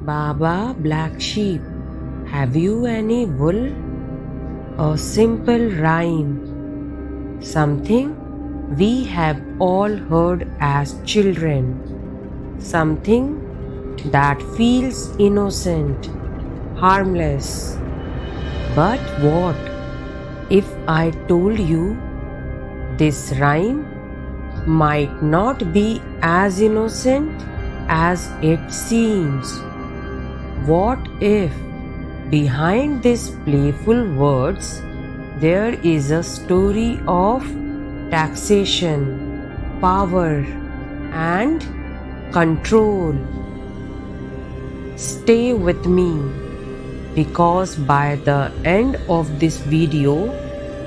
Baba Black Sheep, have you any wool? A simple rhyme, something we have all heard as children, something that feels innocent, harmless. But what if I told you this rhyme might not be as innocent as it seems? What if behind these playful words there is a story of taxation, power, and control? Stay with me because by the end of this video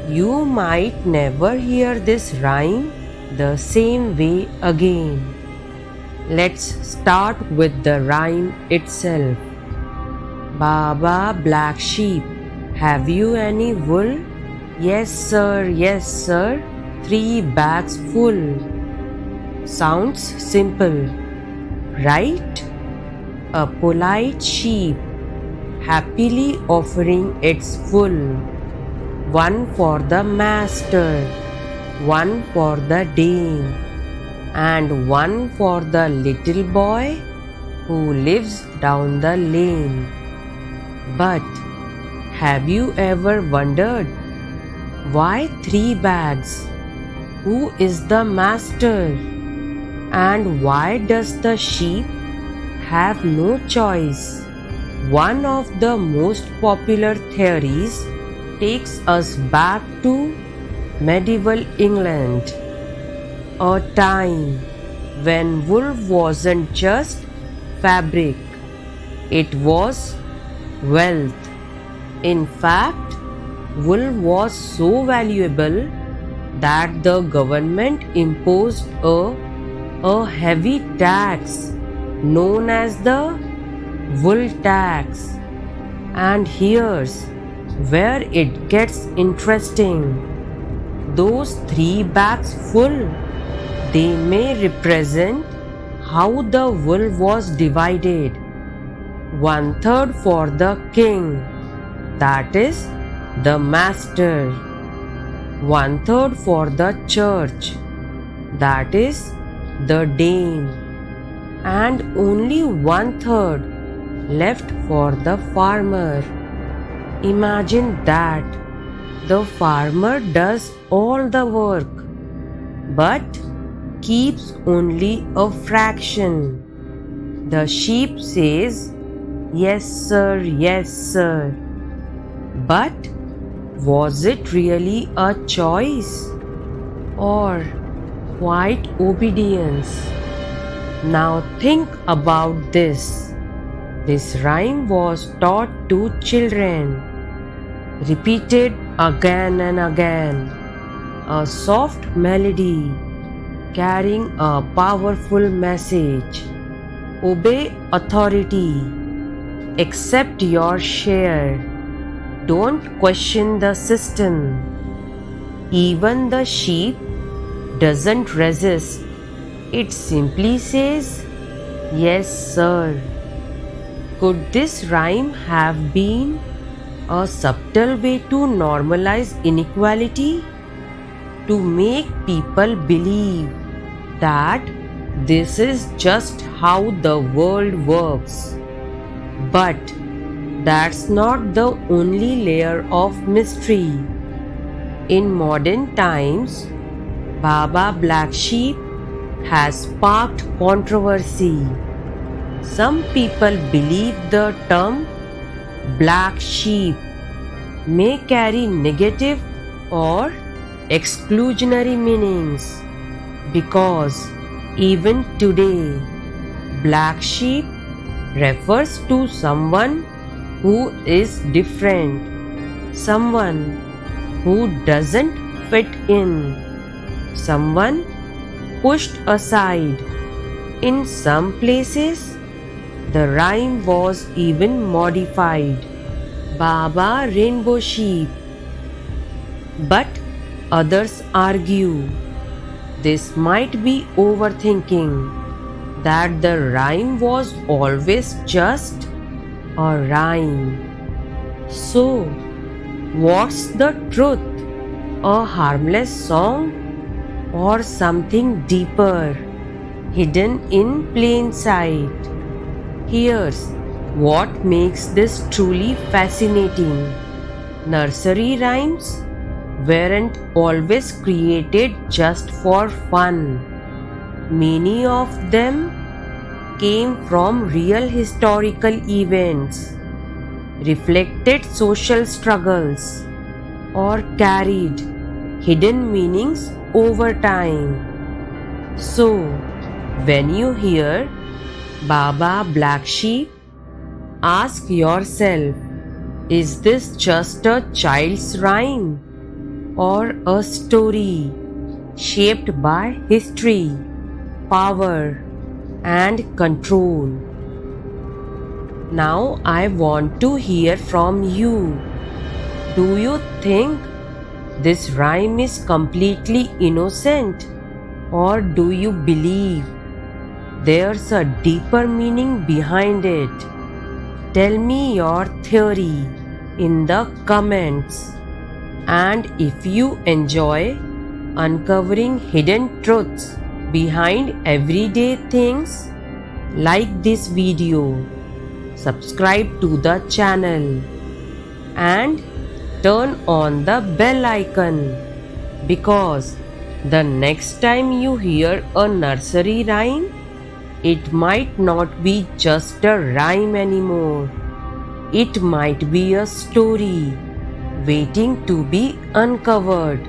you might never hear this rhyme the same way again. Let's start with the rhyme itself. Baba Black Sheep, have you any wool? Yes sir, 3 bags full. Sounds simple, right? A polite sheep happily offering its wool. One for the master, one for the dame, and one for the little boy who lives down the lane. But have you ever wondered why 3 bags? Who is the master? And why does the sheep have no choice? One of the most popular theories takes us back to medieval England, a time when wool wasn't just fabric, it was wealth. In fact, wool was so valuable that the government imposed a heavy tax known as the wool tax. And here's where it gets interesting. Those 3 bags full, they may represent how the wool was divided. 1/3 for the king, that is the master. 1/3 for the church, that is the dame. And only 1/3 left for the farmer. Imagine that. The farmer does all the work, but keeps only a fraction. The sheep says, yes sir. But was it really a choice or quiet obedience? Now think about this. This rhyme was taught to children, repeated again and again, a soft melody carrying a powerful message. Obey authority, accept your share, don't question the system. Even the sheep doesn't resist, it simply says, yes sir. Could this rhyme have been a subtle way to normalize inequality? To make people believe that this is just how the world works. But that's not the only layer of mystery. In modern times, Baba Black Sheep has sparked controversy. Some people believe the term black sheep may carry negative or exclusionary meanings because even today, black sheep refers to someone who is different, someone who doesn't fit in, someone pushed aside. In some places, the rhyme was even modified. Baba Rainbow Sheep. But others argue this might be overthinking. that the rhyme was always just a rhyme. So, what's the truth? A harmless song or something deeper, hidden in plain sight? Here's what makes this truly fascinating. Nursery rhymes weren't always created just for fun. Many of them came from real historical events, reflected social struggles, or carried hidden meanings over time. So, when you hear Baba Black Sheep, ask yourself, is this just a child's rhyme or a story shaped by history, power, and control? Now I want to hear from you. Do you think this rhyme is completely innocent, or do you believe there's a deeper meaning behind it? Tell me your theory in the comments. And if you enjoy uncovering hidden truths behind everyday things, like this video, subscribe to the channel, and turn on the bell icon, because the next time you hear a nursery rhyme, it might not be just a rhyme anymore. It might be a story waiting to be uncovered.